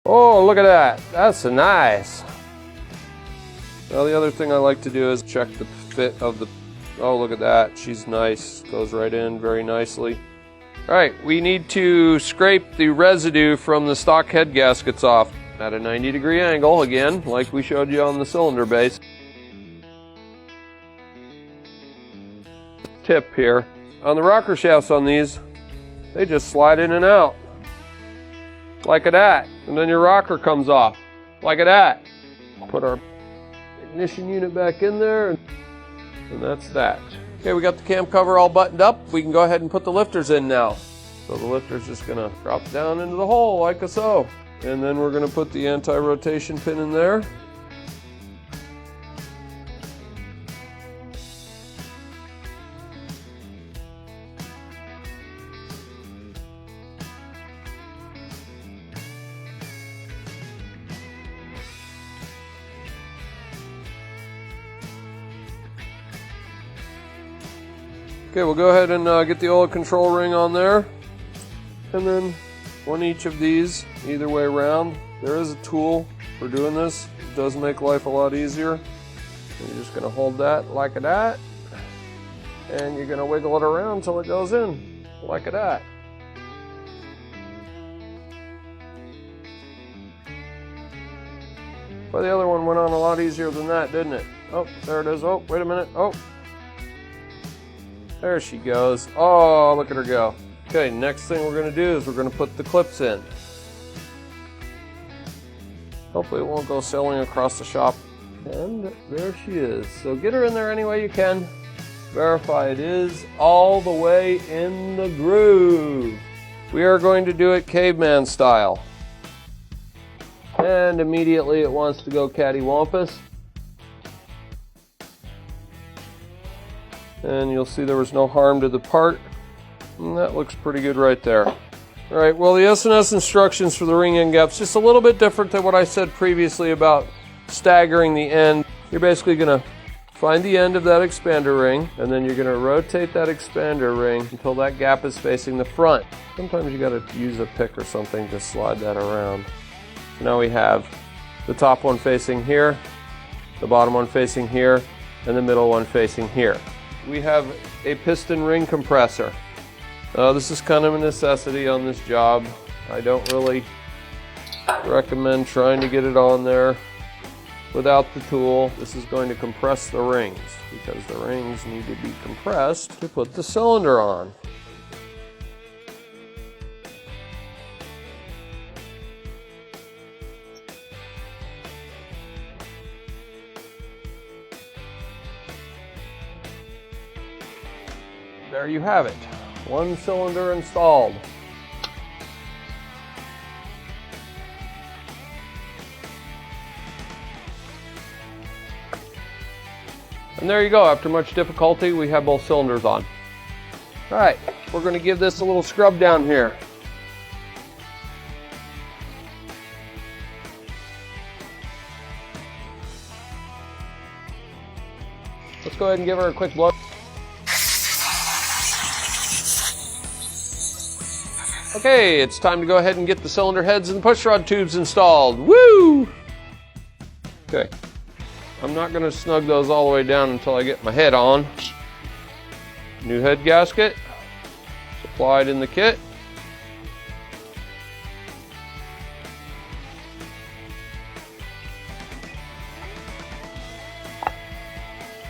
Oh, look at that. That's nice. Now the other thing I like to do is check the fit of the, oh look at that, she's nice, goes right in very nicely. Alright, we need to scrape the residue from the stock head gaskets off at a 90-degree angle, again, like we showed you on the cylinder base. Tip here, on the rocker shafts on these, they just slide in and out, like that, and then your rocker comes off, like that. Put our ignition unit back in there, and that's that. Okay, we got the cam cover all buttoned up. We can go ahead and put the lifters in now. So the lifter's just gonna drop down into the hole like so. And then we're gonna put the anti-rotation pin in there. Okay, we'll go ahead and get the oil control ring on there, and then on each of these, either way around. There is a tool for doing this. It does make life a lot easier. And you're just going to hold that like that, and you're going to wiggle it around until it goes in, like that. Well, the other one went on a lot easier than that, didn't it? Oh, there it is. Oh, wait a minute. Oh. There she goes. Oh, look at her go. Okay, next thing we're going to do is we're going to put the clips in. Hopefully it won't go sailing across the shop. And there she is. So get her in there any way you can. Verify it is all the way in the groove. We are going to do it caveman style. And immediately it wants to go cattywampus. And you'll see there was no harm to the part, and that looks pretty good right there. Alright, well the S&S instructions for the ring end gap's just a little bit different than what I said previously about staggering the end. You're basically going to find the end of that expander ring, and then you're going to rotate that expander ring until that gap is facing the front. Sometimes you got to use a pick or something to slide that around. So now we have the top one facing here, the bottom one facing here, and the middle one facing here. We have a piston ring compressor. This is kind of a necessity on this job. I don't really recommend trying to get it on there without the tool. This is going to compress the rings because the rings need to be compressed to put the cylinder on. There you have it. One cylinder installed. And there you go. After much difficulty, we have both cylinders on. All right, we're going to give this a little scrub down here. Let's go ahead and give her a quick blow. Okay, it's time to go ahead and get the cylinder heads and the pushrod tubes installed. Woo! Okay, I'm not going to snug those all the way down until I get my head on. New head gasket, supplied in the kit.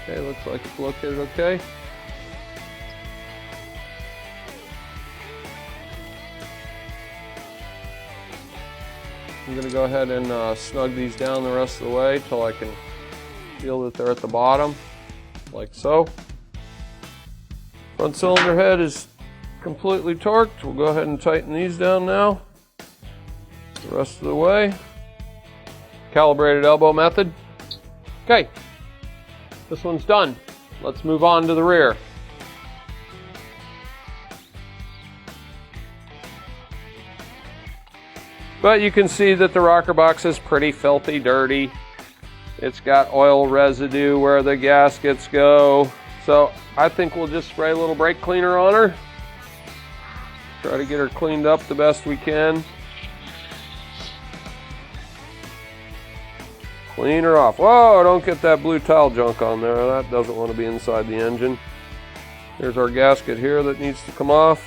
Okay, looks like it's located okay. I'm going to go ahead and snug these down the rest of the way till I can feel that they're at the bottom, like so. Front cylinder head is completely torqued. We'll go ahead and tighten these down now. The rest of the way. Calibrated elbow method. Okay, this one's done. Let's move on to the rear. But you can see that the rocker box is pretty filthy dirty. It's got oil residue where the gaskets go. So I think we'll just spray a little brake cleaner on her. Try to get her cleaned up the best we can. Clean her off. Whoa, don't get that blue tile junk on there. That doesn't want to be inside the engine. Here's our gasket here that needs to come off.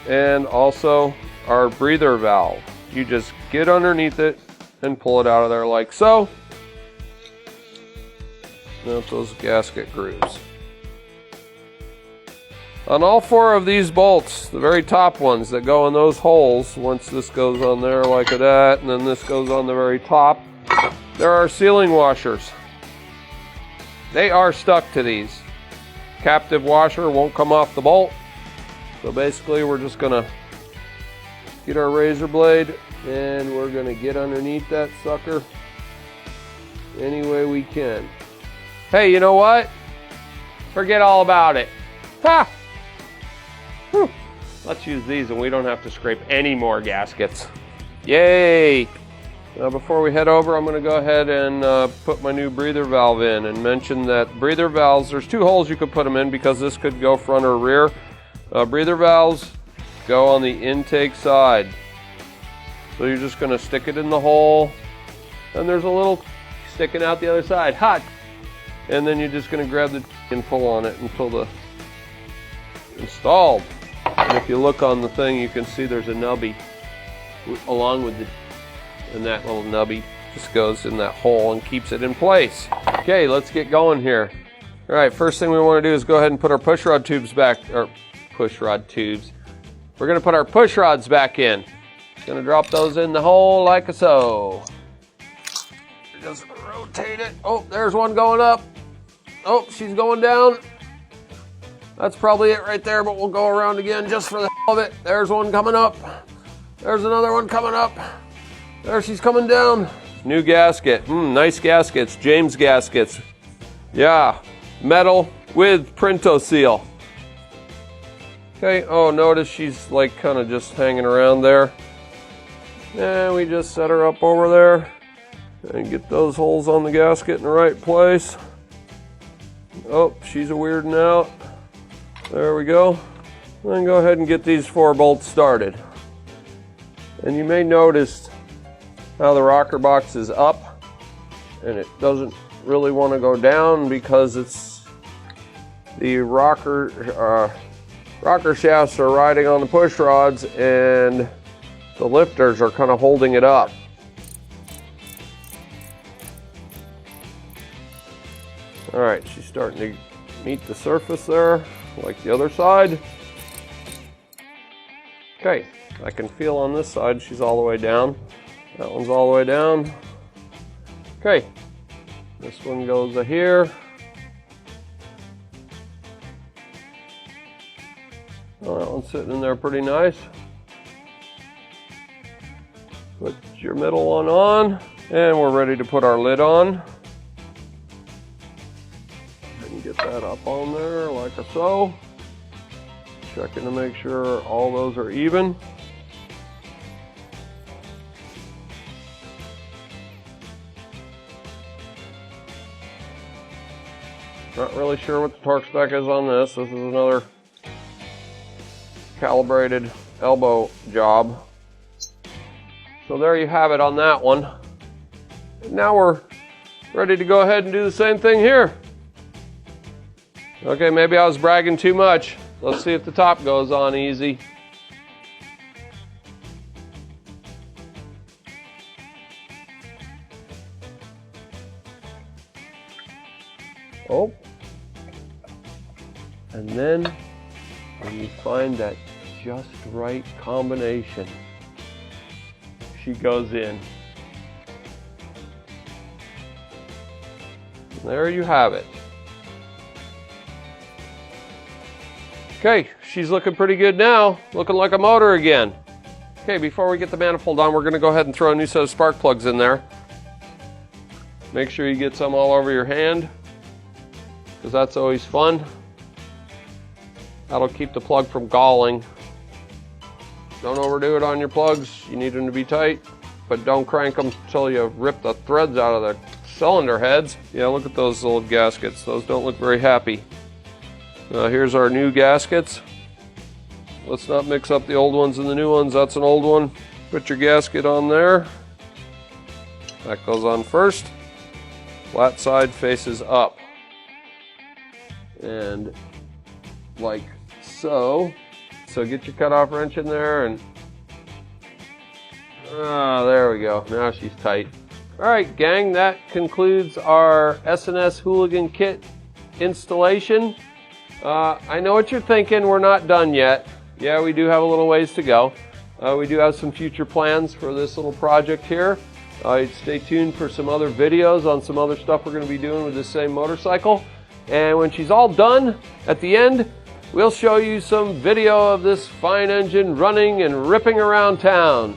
And also our breather valve. You just get underneath it and pull it out of there like so. That's those gasket grooves. On all 4 of these bolts, the very top ones that go in those holes, once this goes on there like that, and then this goes on the very top, there are sealing washers. They are stuck to these. Captive washer won't come off the bolt. So basically we're just gonna get our razor blade and we're gonna get underneath that sucker any way we can. Hey, you know what? Forget all about it. Ha! Whew. Let's use these and we don't have to scrape any more gaskets. Yay! Now before we head over, I'm going to go ahead and put my new breather valve in and mention that breather valves, there's 2 holes you could put them in because this could go front or rear. Breather valves go on the intake side. So you're just going to stick it in the hole and there's a little sticking out the other side. Hot! And then you're just going to grab the and pull on it until the installed. And if you look on the thing, you can see there's a nubby along with the, and that little nubby just goes in that hole and keeps it in place. Okay, let's get going here. All right, first thing we want to do is go ahead and put our push rod tubes back, or push rod tubes. We're going to put our push rods back in. Going to drop those in the hole like so. Just rotate it. Oh, there's one going up. Oh, she's going down. That's probably it right there, but we'll go around again just for the hell of it. There's one coming up. There's another one coming up. There she's coming down. New gasket. Nice gaskets. James gaskets. Yeah. Metal with Printo seal. Okay. Oh, notice she's like kind of just hanging around there. And we just set her up over there and get those holes on the gasket in the right place. Oh, she's a weirding out. There we go. Then go ahead and get these 4 bolts started. And you may notice how the rocker box is up and it doesn't really want to go down because it's the rocker shafts are riding on the push rods and the lifters are kind of holding it up. All right, she's starting to meet the surface there, like the other side. Okay, I can feel on this side she's all the way down. That one's all the way down. Okay, this one goes to here. Oh, that one's sitting in there pretty nice. Put your middle one on, and we're ready to put our lid on. And get that up on there like so. Checking to make sure all those are even. Not really sure what the torque spec is on this. This is another calibrated elbow job. So there you have it on that one. And now we're ready to go ahead and do the same thing here. Okay, maybe I was bragging too much. Let's see if the top goes on easy. Oh. And then when you find that just right combination, she goes in. And there you have it. Okay, she's looking pretty good now, looking like a motor again. Okay, before we get the manifold on, we're going to go ahead and throw a new set of spark plugs in there. Make sure you get some all over your hand, because that's always fun. That'll keep the plug from galling. Don't overdo it on your plugs. You need them to be tight, but don't crank them until you rip the threads out of the cylinder heads. Yeah, look at those old gaskets. Those don't look very happy. Here's our new gaskets. Let's not mix up the old ones and the new ones. That's an old one. Put your gasket on there. That goes on first. Flat side faces up. And like so. So get your cutoff wrench in there and there we go. Now she's tight. Alright gang, that concludes our S&S Hooligan Kit installation. I know what you're thinking, we're not done yet. Yeah, we do have a little ways to go. We do have some future plans for this little project here. Stay tuned for some other videos on some other stuff we're going to be doing with this same motorcycle. And when she's all done, at the end, we'll show you some video of this fine engine running and ripping around town.